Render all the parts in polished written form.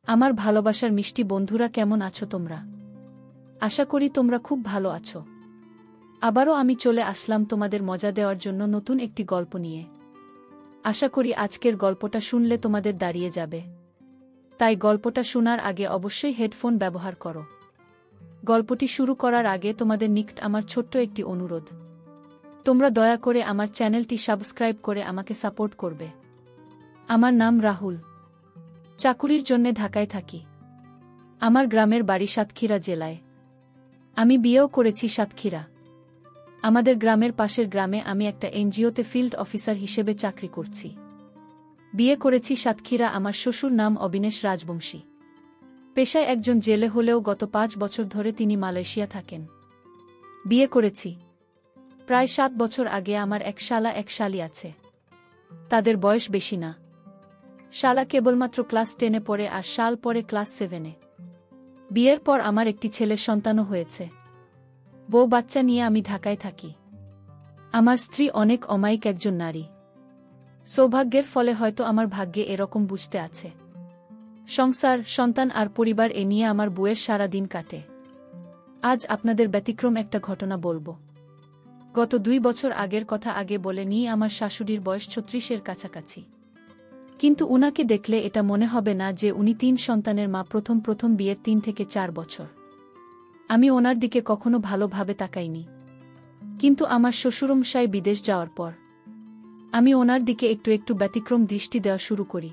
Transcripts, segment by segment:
আমার ভালোবাসার মিষ্টি বন্ধুরা, কেমন আছো তোমরা? আশা করি তোমরা খুব ভালো আছো। আবারও আমি চলে আসলাম তোমাদের মজা দেওয়ার জন্য নতুন একটি গল্প নিয়ে। আশা করি আজকের গল্পটা শুনলে তোমাদের দাঁড়িয়ে যাবে। তাই গল্পটা শোনার আগে অবশ্যই হেডফোন ব্যবহার করো। গল্পটি শুরু করার আগে তোমাদের নিকট আমার ছোট্ট একটি অনুরোধ। তোমরা দয়া করে আমার চ্যানেলটি সাবস্ক্রাইব করে আমাকে সাপোর্ট করবে। আমার নাম রাহুল। চাকুরির জন্যে ঢাকায় থাকি। আমার গ্রামের বাড়ি সাতক্ষীরা জেলায়। আমি বিয়েও করেছি সাতক্ষীরা। আমাদের গ্রামের পাশের গ্রামে আমি একটা এনজিওতে ফিল্ড অফিসার হিসেবে চাকরি করছি। বিয়ে করেছি সাতক্ষীরা। আমার শ্বশুর নাম অবিনেশ রাজবংশী। পেশায় একজন জেলে হলেও গত 5 বছর ধরে তিনি মালয়েশিয়া থাকেন। বিয়ে করেছি প্রায় 7 বছর আগে। আমার এক শালা এক শালি আছে। তাদের বয়স বেশি না। শালা কেবলমাত্র ক্লাস 10-এ পড়ে আর শাল পড়ে ক্লাস 7-এ। বিয়ের পর আমার একটি ছেলের সন্তানও হয়েছে। বউ বাচ্চা নিয়ে আমি ঢাকায় থাকি। আমার স্ত্রী অনেক অমায়িক একজন নারী। সৌভাগ্যের ফলে হয়তো আমার ভাগ্যে এরকম বুঝতে আছে। সংসার, সন্তান আর পরিবার এ নিয়ে আমার বউয়ের সারা দিন কাটে। আজ আপনাদের ব্যতিক্রম একটা ঘটনা বলবো। গত 2 বছর আগের কথা আগে বলে নিয়ে। আমার শাশুড়ির বয়স 36-এর কাছাকাছি। কিন্তু উনাকে দেখলে এটা মনে হবে না যে উনি 3 সন্তানের মা। প্রথম বিয়ের 3 থেকে 4 বছর আমি ওনার দিকে কখনো ভালোভাবে তাকাইনি। কিন্তু আমার শ্বশুরমশাই বিদেশ যাওয়ার পর আমি ওনার দিকে একটু একটু ব্যতিক্রম দৃষ্টি দেওয়া শুরু করি।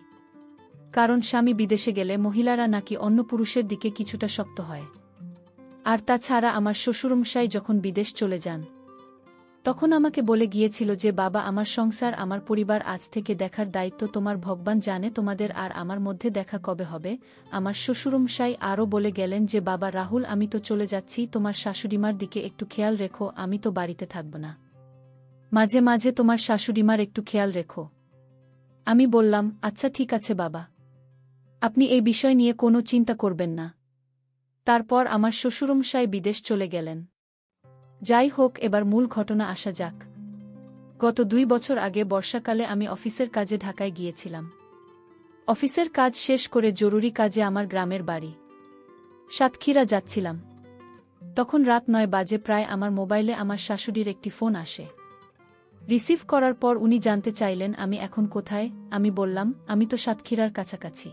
কারণ স্বামী বিদেশে গেলে মহিলারা নাকি অন্য পুরুষের দিকে কিছুটা শক্ত হয়। আর তাছাড়া আমার শ্বশুরমশাই যখন বিদেশ চলে যান তখন আমাকে বলে গিয়েছিল যে, বাবা, আমার সংসার, আমার পরিবার আজ থেকে দেখার দায়িত্ব তোমার। ভগবান জানে তোমাদের আর আমার মধ্যে দেখা কবে হবে। আমার শ্বশুরমশাই আরও বলে গেলেন যে, বাবা রাহুল, আমি তো চলে যাচ্ছি, তোমার শাশুড়িমার দিকে একটু খেয়াল রেখো। আমি তো বাড়িতে থাকব না। মাঝে মাঝে তোমার শাশুড়িমার একটু খেয়াল রেখো। আমি বললাম, আচ্ছা ঠিক আছে বাবা, আপনি এই বিষয় নিয়ে কোনো চিন্তা করবেন না। তারপর আমার শ্বশুরমশাই বিদেশ চলে গেলেন। যাই হোক, এবার মূল ঘটনা আসা যাক। গত 2 বছর আগে বর্ষাকালে আমি অফিসের কাজে ঢাকায় গিয়েছিলাম। অফিসের কাজ শেষ করে জরুরি কাজে আমার গ্রামের বাড়ি সাতক্ষীরা যাচ্ছিলাম। তখন রাত 9 বাজে প্রায়। আমার মোবাইলে আমার শাশুড়ির একটি ফোন আসে। রিসিভ করার পর উনি জানতে চাইলেন আমি এখন কোথায়। আমি বললাম, আমি তো সাতক্ষীরার কাছাকাছি।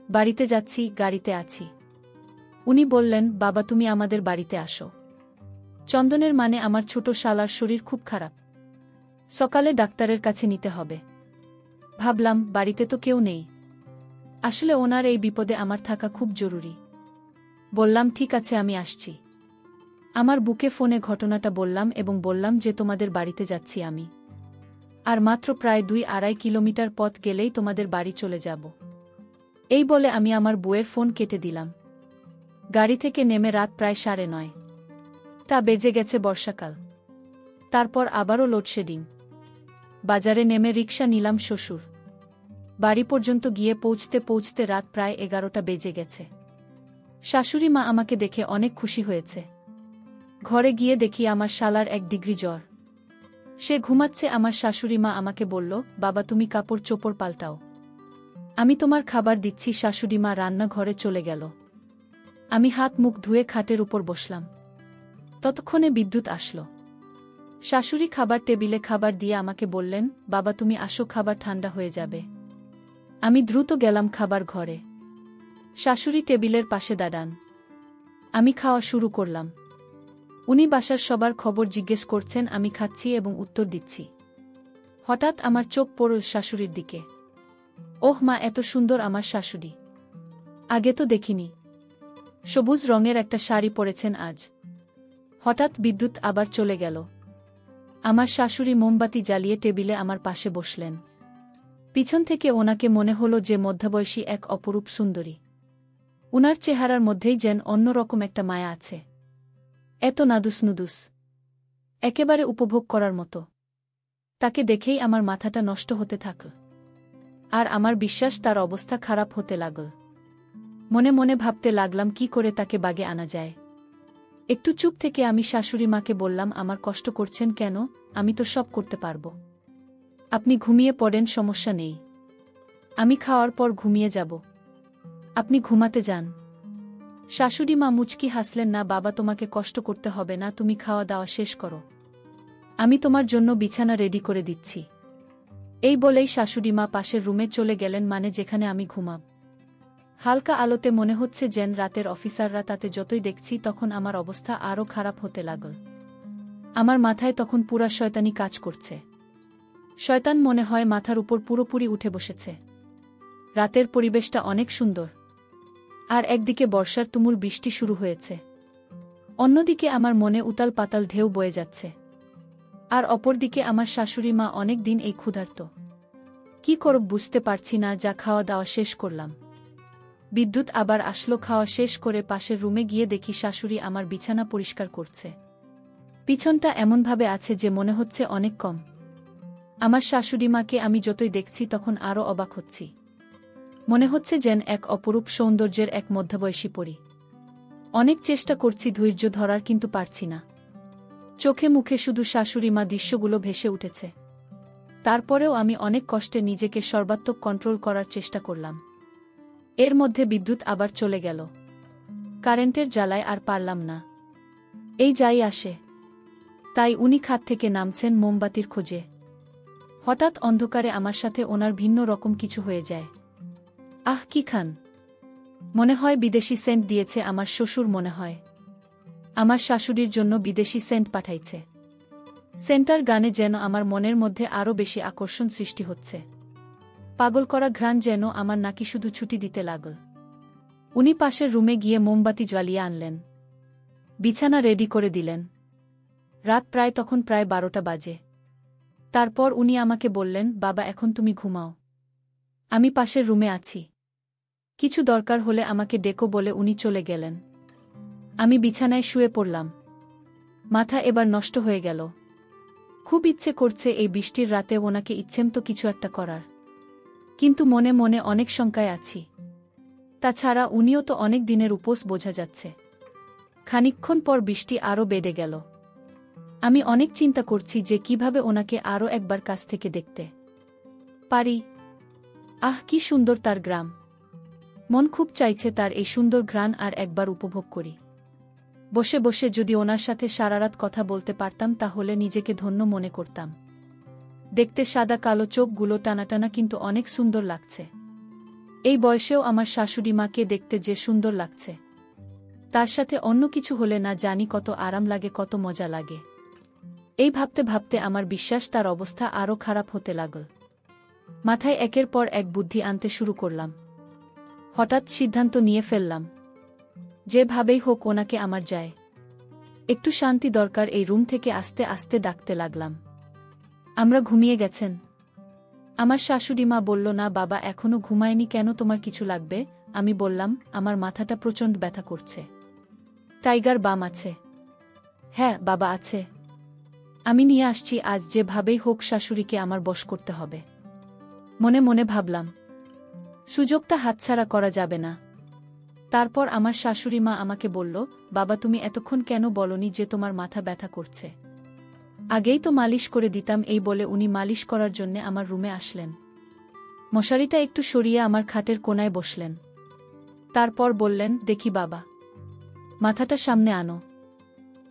বাড়িতে যাচ্ছি, গাড়িতে আছি। উনি বললেন, বাবা তুমি আমাদের বাড়িতে আসো। চন্দনের মানে আমার ছোট শালার শরীর খুব খারাপ। সকালে ডাক্তারের কাছে নিতে হবে। ভাবলাম বাড়িতে তো কেউ নেই। আসলে ওনার এই বিপদে আমার থাকা খুব জরুরি। বললাম, ঠিক আছে আমি আসছি। আমার বুকে ফোনে ঘটনাটা বললাম এবং বললাম যে তোমাদের বাড়িতে যাচ্ছি আমি। আর মাত্র প্রায় 2-2.5 কিলোমিটার পথ গেলেই তোমাদের বাড়ি চলে যাব। এই বলে আমি আমার বউয়ের ফোন কেটে দিলাম। গাড়ি থেকে নেমে রাত প্রায় 9:30 তা বেজে গেছে। বর্ষাকাল। তারপর আবারও লোডশেডিং। বাজারে নেমে রিকশা নিলাম। শ্বশুর বাড়ি পর্যন্ত গিয়ে পৌঁছতে পৌঁছতে রাত প্রায় 11টা বেজে গেছে। শাশুড়ি মা আমাকে দেখে অনেক খুশি হয়েছে। ঘরে গিয়ে দেখি আমার শালার 1 ডিগ্রি জ্বর। সে ঘুমাচ্ছে। আমার শাশুড়ি মা আমাকে বলল, বাবা তুমি কাপড় চোপড় পাল্টাও, আমি তোমার খাবার দিচ্ছি। শাশুড়ি মা রান্নাঘরে চলে গেল। আমি হাত মুখ ধুয়ে খাটের উপর বসলাম। ততক্ষণে বিদ্যুৎ আসলো। শাশুড়ি খাবার টেবিলে খাবার দিয়ে আমাকে বললেন, বাবা তুমি আসো, খাবার ঠান্ডা হয়ে যাবে। আমি দ্রুত গেলাম খাবার ঘরে। শাশুড়ি টেবিলের পাশে দাঁড়ান। আমি খাওয়া শুরু করলাম। উনি বাসার সবার খবর জিজ্ঞেস করছেন। আমি খাচ্ছি এবং উত্তর দিচ্ছি। হঠাৎ আমার চোখ পড়ল শাশুড়ির দিকে। ওহ মা, এত সুন্দর আমার শাশুড়ি! আগে তো দেখিনি। সবুজ রঙের একটা শাড়ি পরেছেন আজ। হঠাৎ বিদ্যুৎ আবার চলে গেল। আমার শাশুড়ি মোমবাতি জ্বালিয়ে টেবিলে আমার পাশে বসলেন। পিছন থেকে ওনাকে মনে হলো যে মধ্যবয়সী এক অপরূপ সুন্দরী। উনার চেহারার মধ্যেই যেন অন্যরকম একটা মায়া আছে। এত নাদুস নুদুস, একেবারে উপভোগ করার মতো। তাকে দেখেই আমার মাথাটা নষ্ট হতে থাকল। আর আমার বিশ্বাস তার অবস্থা খারাপ হতে লাগল। মনে মনে ভাবতে লাগলাম কি করে তাকে বাগে আনা যায়। একটু চুপ থেকে আমি শাশুড়ি মাকে বললাম, আমার কষ্ট করছেন কেন? আমি তো সব করতে পারব। আপনি ঘুমিয়ে পড়েন, সমস্যা নেই। আমি খাওয়ার পর ঘুমিয়ে যাব। আপনি ঘুমাতে যান। শাশুড়ি মা মুচকি হাসলেন, না বাবা, তোমাকে কষ্ট করতে হবে না, তুমি খাওয়া দাওয়া শেষ করো, আমি তোমার জন্য বিছানা রেডি করে দিচ্ছি। এই বলেই শাশুড়ি মা পাশের রুমে চলে গেলেন, মানে যেখানে আমি ঘুমাব। হালকা আলোতে মনে হচ্ছে যেন রাতের অফিসাররা, তাতে যতই দেখছি তখন আমার অবস্থা আরও খারাপ হতে লাগল। আমার মাথায় তখন পুরা শয়তানি কাজ করছে। শয়তান মনে হয় মাথার উপর পুরোপুরি উঠে বসেছে। রাতের পরিবেশটা অনেক সুন্দর, আর একদিকে বর্ষার তুমুল বৃষ্টি শুরু হয়েছে, অন্যদিকে আমার মনে উতাল পাতাল ঢেউ বয়ে যাচ্ছে, আর অপরদিকে আমার শাশুড়ি মা অনেক দিন এই ক্ষুধার্ত। কি করব বুঝতে পারছি না। যা খাওয়া দাওয়া শেষ করলাম, বিদ্যুৎ আবার আসলো। খাওয়া শেষ করে পাশের রুমে গিয়ে দেখি শাশুড়ি আমার বিছানা পরিষ্কার করছে। পিছনটা এমনভাবে আছে যে মনে হচ্ছে অনেক কম। আমার শাশুড়ি মাকে আমি যতই দেখছি তখন আরও অবাক হচ্ছি। মনে হচ্ছে যেন এক অপরূপ সৌন্দর্যের এক মধ্যবয়সী পরী। অনেক চেষ্টা করছি ধৈর্য ধরার, কিন্তু পারছি না। চোখে মুখে শুধু শাশুড়ি মা দৃশ্যগুলো ভেসে উঠেছে। তারপরেও আমি অনেক কষ্টে নিজেকে সর্বাত্মক কন্ট্রোল করার চেষ্টা করলাম। এর মধ্যে বিদ্যুৎ আবার চলে গেল। কারেন্টের জ্বালায় আর পারলাম না। এই যাই আসে তাই উনি খাট থেকে নামছেন মোমবাতির খোঁজে। হঠাৎ অন্ধকারে আমার সাথে ওনার ভিন্ন রকম কিছু হয়ে যায়। আহ, কি খান! মনে হয় বিদেশি সেন্ট দিয়েছে আমার শ্বশুর, মনে হয় আমার শাশুড়ির জন্য বিদেশি সেন্ট পাঠাইছে। সেন্টার গানে যেন আমার মনের মধ্যে আরও বেশি আকর্ষণ সৃষ্টি হচ্ছে। পাগল করা ঘ্রাণ যেন আমার নাকি শুধু ছুটি দিতে লাগল। উনি পাশের রুমে গিয়ে মোমবাতি জ্বালিয়ে আনলেন, বিছানা রেডি করে দিলেন। রাত তখন প্রায় 12টা বাজে। তারপর উনি আমাকে বললেন, বাবা এখন তুমি ঘুমাও, আমি পাশের রুমে আছি, কিছু দরকার হলে আমাকে ডেকো বলে উনি চলে গেলেন। আমি বিছানায় শুয়ে পড়লাম। মাথা এবার নষ্ট হয়ে গেল। খুব ইচ্ছে করছে এই বৃষ্টির রাতে ওনাকে ইচ্ছেমতো কিছু একটা করার, কিন্তু মনে মনে অনেক শঙ্কায় আছি। তাছাড়া উনিও তো অনেক দিনের উপোস, বোঝা যাচ্ছে। খানিকক্ষণ পর বৃষ্টি আরও বেড়ে গেল। আমি অনেক চিন্তা করছি যে কিভাবে ওনাকে আরও একবার কাছ থেকে দেখতে পারি। আহ, কি সুন্দর তার গ্রাম! মন খুব চাইছে তার এই সুন্দর ঘ্রাণ আর একবার উপভোগ করি। বসে বসে যদি ওনার সাথে সারারাত কথা বলতে পারতাম তাহলে নিজেকে ধন্য মনে করতাম। দেখতে সাদা কালো চোখগুলো টানাটানা, কিন্তু অনেক সুন্দর লাগছে। এই বয়সেও আমার শাশুড়ি মাকে দেখতে যে সুন্দর লাগছে, তার সাথে অন্য কিছু হলে না জানি কত আরাম লাগে, কত মজা লাগে। এই ভাবতে ভাবতে আমার বিশ্বাস তার অবস্থা আরও খারাপ হতে লাগল। মাথায় একের পর এক বুদ্ধি আনতে শুরু করলাম। হঠাৎ সিদ্ধান্ত নিয়ে ফেললাম, যেভাবেই হোক ওনাকে আমার যায় একটু শান্তি দরকার। এই রুম থেকে আস্তে আস্তে ডাকতে লাগলাম, আমরা ঘুমিয়ে গেছেন? আমার শাশুড়ি মা বলল, না বাবা, এখনো ঘুমায়নি কেন, তোমার কিছু লাগবে? আমি বললাম, আমার মাথাটা প্রচণ্ড ব্যথা করছে। টাইগার বাম আছে? হ্যাঁ বাবা, আছে, আমি নিয়ে আসছি আজ। যেভাবেই হোক শাশুড়িকে আমার বশ করতে হবে। মনে মনে ভাবলাম, সুযোগটা হাতছাড়া করা যাবে না। তারপর আমার শাশুড়ি মা আমাকে বলল, বাবা তুমি এতক্ষণ কেন বলনি যে তোমার মাথা ব্যথা করছে? আগেই তো মালিশ করে দিতাম। এই বলে উনি মালিশ করার জন্যে আমার রুমে আসলেন। মশারিটা একটু সরিয়ে আমার খাটের কোণায় বসলেন। তারপর বললেন, দেখি বাবা, মাথাটা সামনে আনো,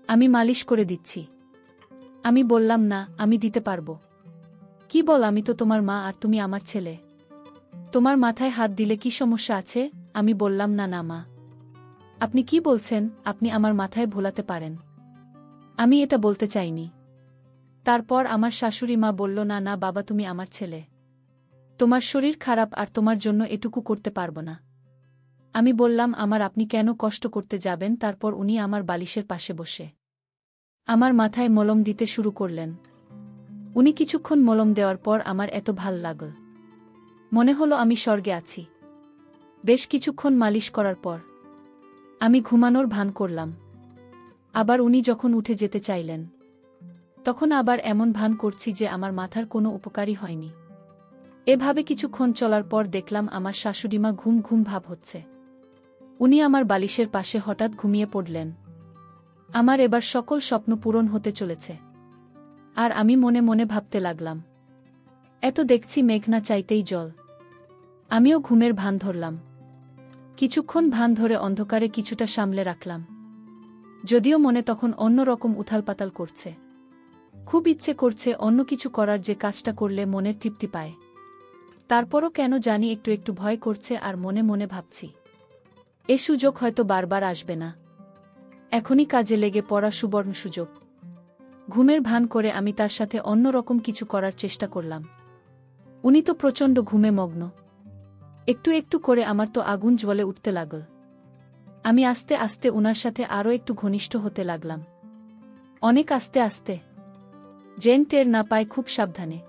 আমি মালিশ করে দিচ্ছি। আমি বললাম, না, আমি দিতে পারবো। কি বল, আমি তো তোমার মা আর তুমি আমার ছেলে, তোমার মাথায় হাত দিলে কি সমস্যা আছে? আমি বললাম, না না মা, আপনি কি বলছেন? আপনি আমার মাথায় ভোলাতে পারেন, আমি এটা বলতে চাইনি। তারপর আমার শাশুড়ি মা বলল, না না বাবা, তুমি আমার ছেলে, তোমার শরীর খারাপ আর তোমার জন্য এটুকু করতে পারবো না। আমি বললাম, আমার আপনি কেন কষ্ট করতে যাবেন? তারপর উনি আমার বালিশের পাশে বসে আমার মাথায় মলম দিতে শুরু করলেন। উনি কিছুক্ষণ মলম দেওয়ার পর আমার এত ভাল লাগল, মনে হলো আমি স্বর্গে আছি। বেশ কিছুক্ষণ মালিশ করার পর আমি ঘুমানোর ভান করলাম। আবার উনি যখন উঠে যেতে চাইলেন তখন আবার এমন ভান করছি যে আমার মাথার কোনো উপকারই হয়নি। এভাবে কিছুক্ষণ চলার পর দেখলাম আমার শাশুড়িমা ঘুম ঘুম ভাব হচ্ছে। উনি আমার বালিশের পাশে হঠাৎ ঘুমিয়ে পড়লেন। আমার এবার সকল স্বপ্ন পূরণ হতে চলেছে। আর আমি মনে মনে ভাবতে লাগলাম, এত দেখছি মেঘ না চাইতেই জল। আমিও ঘুমের ভান ধরলাম। কিছুক্ষণ ভান ধরে অন্ধকারে কিছুটা সামলে রাখলাম, যদিও মনে তখন অন্য রকম উথালপাতাল করছে। খুব ইচ্ছে করছে অন্য কিছু করার, যে কাজটা করলে মনের তৃপ্তি পায়। তারপরও কেন জানি একটু একটু ভয় করছে, আর মনে মনে ভাবছি এ সুযোগ হয়তো বারবার আসবে না। এখনই কাজে লেগে পড়া সুবর্ণ সুযোগ। ঘুমের ভান করে আমি তার সাথে অন্য রকম কিছু করার চেষ্টা করলাম। উনি তো প্রচণ্ড ঘুমে মগ্ন। একটু একটু করে আমার তো আগুন জ্বলে উঠতে লাগল। আমি আস্তে আস্তে উনার সাথে আরও একটু ঘনিষ্ঠ হতে লাগলাম, অনেক আস্তে আস্তে, যেন টের না পায়, খুব সাবধানে।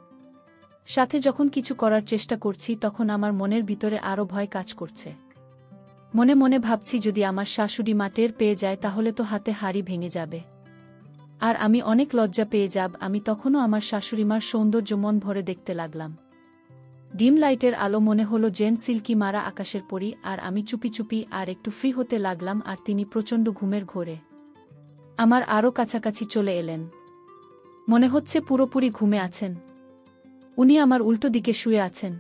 সাথে যখন কিছু করার চেষ্টা করছি তখন আমার মনের ভিতরে আরও ভয় কাজ করছে। মনে মনে ভাবছি যদি আমার শাশুড়ি মা টের পেয়ে যায় তাহলে তো হাতে হাড়ি ভেঙে যাবে, আর আমি অনেক লজ্জা পেয়ে যাব। আমি তখনও আমার শাশুড়িমার সৌন্দর্য মন ভরে দেখতে লাগলাম। ডিম লাইটের আলো মনে হলো যেন সিল্কি মারা আকাশের পরি, আর আমি চুপি চুপি আর একটু ফ্রি হতে লাগলাম। আর তিনি প্রচণ্ড ঘুমের ঘোরে আমার আরও কাছাকাছি চলে এলেন। মনে হচ্ছে পুরোপুরি ঘুমে আছেন। উনি আমার উল্টো দিকে শুয়ে আছেন,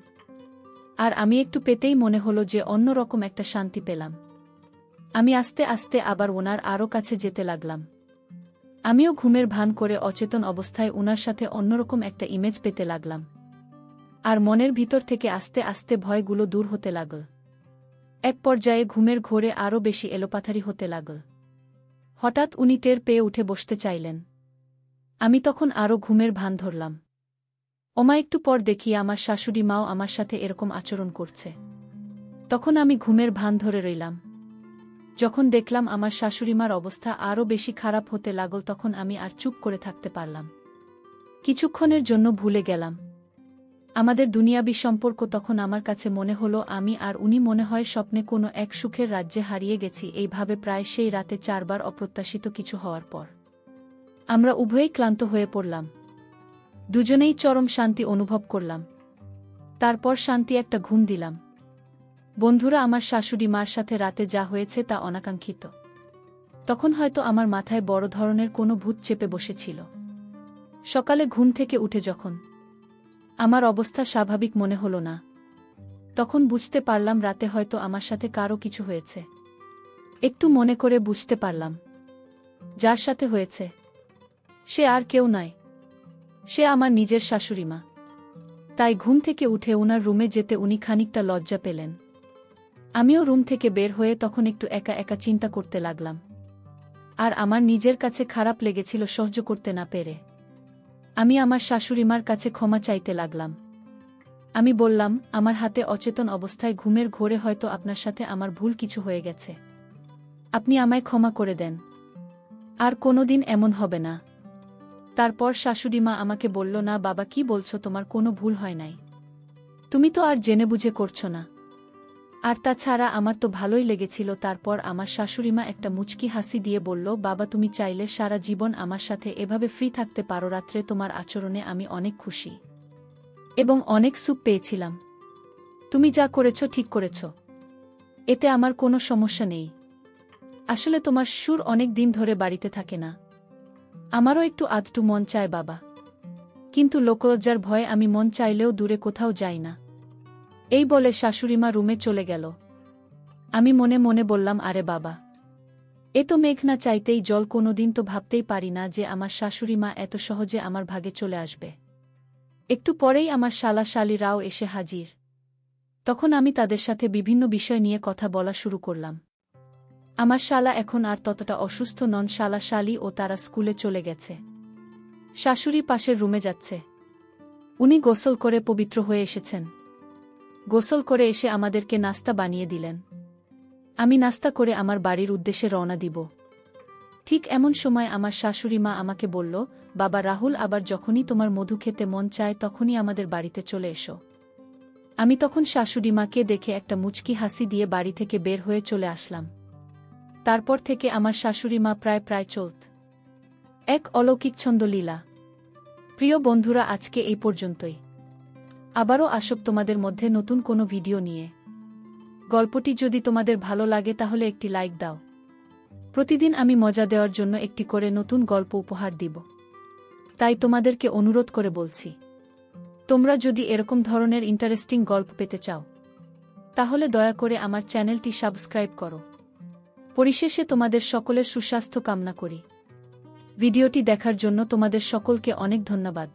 আর আমি একটু পেতেই মনে হলো যে অন্যরকম একটা শান্তি পেলাম। আমি আস্তে আস্তে আবার ওনার আরও কাছে যেতে লাগলাম। আমিও ঘুমের ভান করে অচেতন অবস্থায় উনার সাথে অন্যরকম একটা ইমেজ পেতে লাগলাম, আর মনের ভিতর থেকে আস্তে আস্তে ভয়গুলো দূর হতে লাগল। এক পর্যায়ে ঘুমের ঘোরে আরও বেশি এলোপাথারি হতে লাগল। হঠাৎ উনি টের পেয়ে উঠে বসতে চাইলেন। আমি তখন আরও ঘুমের ভান ধরলাম। ওমা, একটু পর দেখি আমার শাশুড়ি মাও আমার সাথে এরকম আচরণ করছে। তখন আমি ঘুমের ভান ধরে রইলাম। যখন দেখলাম আমার শাশুড়িমার অবস্থা আরও বেশি খারাপ হতে লাগল তখন আমি আর চুপ করে থাকতে পারলাম। কিছুক্ষণের জন্য ভুলে গেলাম আমাদের দুনিয়াবি সম্পর্ক। তখন আমার কাছে মনে হলো আমি আর উনি মনে হয় স্বপ্নে কোনো এক সুখের রাজ্যে হারিয়ে গেছি। এইভাবে প্রায় সেই রাতে 4 বার অপ্রত্যাশিত কিছু হওয়ার পর আমরা উভয়েই ক্লান্ত হয়ে পড়লাম। দুজনেই চরম শান্তি অনুভব করলাম। তারপর শান্তি একটা ঘুম দিলাম। বন্ধুরা, আমার শাশুড়ি মার সাথে রাতে যা হয়েছে তা অনাকাঙ্ক্ষিত। তখন হয়তো আমার মাথায় বড় ধরনের কোনো ভূত চেপে বসেছিল। সকালে ঘুম থেকে উঠে যখন আমার অবস্থা স্বাভাবিক মনে হলো না, তখন বুঝতে পারলাম রাতে হয়তো আমার সাথে কারো কিছু হয়েছে। একটু মনে করে বুঝতে পারলাম যার সাথে হয়েছে সে আর কেউ নয়, সে আমার নিজের শাশুড়িমা। তাই ঘুম থেকে উঠে উনার রুমে যেতে উনি খানিকটা লজ্জা পেলেন। আমিও রুম থেকে বের হয়ে তখন একটু একা একা চিন্তা করতে লাগলাম, আর আমার নিজের কাছে খারাপ লেগেছিল সহ্য করতে না পেরে। আমি আমার শাশুড়িমার কাছে ক্ষমা চাইতে লাগলাম। আমি বললাম, আমার হাতে অচেতন অবস্থায় ঘুমের ঘোরে হয়তো আপনার সাথে আমার ভুল কিছু হয়ে গেছে। আপনি আমায় ক্ষমা করে দেন, আর কোনোদিন এমন হবে না। তারপর শাশুড়িমা আমাকে বলল, না বাবা, কি বলছো, তোমার কোনো ভুল হয় নাই। তুমি তো আর জেনে বুঝে করছো না। আর তাছাড়া আমার তো ভালোই লেগেছিল। তারপর আমার শাশুড়িমা একটা মুচকি হাসি দিয়ে বলল, বাবা, তুমি চাইলে সারা জীবন আমার সাথে এভাবে ফ্রি থাকতে পারো। রাত্রে তোমার আচরণে আমি অনেক খুশি এবং অনেক সুখ পেয়েছিলাম। তুমি যা করেছ ঠিক করেছ, এতে আমার কোনো সমস্যা নেই। আসলে তোমার সুর অনেক দিন ধরে বাড়িতে থাকে না, আমারও একটু আধটু মন চায় বাবা, কিন্তু লোকলজ্জার ভয়ে আমি মন চাইলেও দূরে কোথাও যাই না। এই বলে শাশুড়িমা রুমে চলে গেল। আমি মনে মনে বললাম, আরে বাবা, এ তো মেঘ না চাইতেই জল। কোনোদিন তো ভাবতেই পারি না যে আমার শাশুড়িমা এত সহজে আমার ভাগে চলে আসবে। একটু পরেই আমার শালা শালিরাও এসে হাজির। তখন আমি তাদের সাথে বিভিন্ন বিষয় নিয়ে কথা বলা শুরু করলাম। আমার শালা এখন আর ততটা অসুস্থ নন। শালা শালি ও তারা স্কুলে চলে গেছে। শাশুড়ি পাশের রুমে যাচ্ছে। উনি গোসল করে পবিত্র হয়ে এসেছেন। গোসল করে এসে আমাদেরকে নাস্তা বানিয়ে দিলেন। আমি নাস্তা করে আমার বাড়ির উদ্দেশ্যে রওনা দিব। ঠিক এমন সময় আমার শাশুড়ি মা আমাকে বলল, বাবা রাহুল, আবার যখনই তোমার মধু খেতে মন চায় তখনই আমাদের বাড়িতে চলে এসো। আমি তখন শাশুড়ি মাকে দেখে একটা মুচকি হাসি দিয়ে বাড়ি থেকে বের হয়ে চলে আসলাম। তারপর থেকে আমার শাশুড়ি মা প্রায় চলত এক অলৌকিক ছন্দলীলা। প্রিয় বন্ধুরা, আজকে এই পর্যন্তই। আবারও আসব তোমাদের মধ্যে নতুন কোনো ভিডিও নিয়ে। গল্পটি যদি তোমাদের ভালো লাগে তাহলে একটি লাইক দাও। প্রতিদিন আমি মজা দেওয়ার জন্য একটি করে নতুন গল্প উপহার দিব, তাই তোমাদেরকে অনুরোধ করে বলছি, তোমরা যদি এরকম ধরনের ইন্টারেস্টিং গল্প পেতে চাও তাহলে দয়া করে আমার চ্যানেলটি সাবস্ক্রাইব করো। পরিশেষে তোমাদের সকলের সুস্বাস্থ্য কামনা করি। ভিডিওটি দেখার জন্য তোমাদের সকলকে অনেক ধন্যবাদ।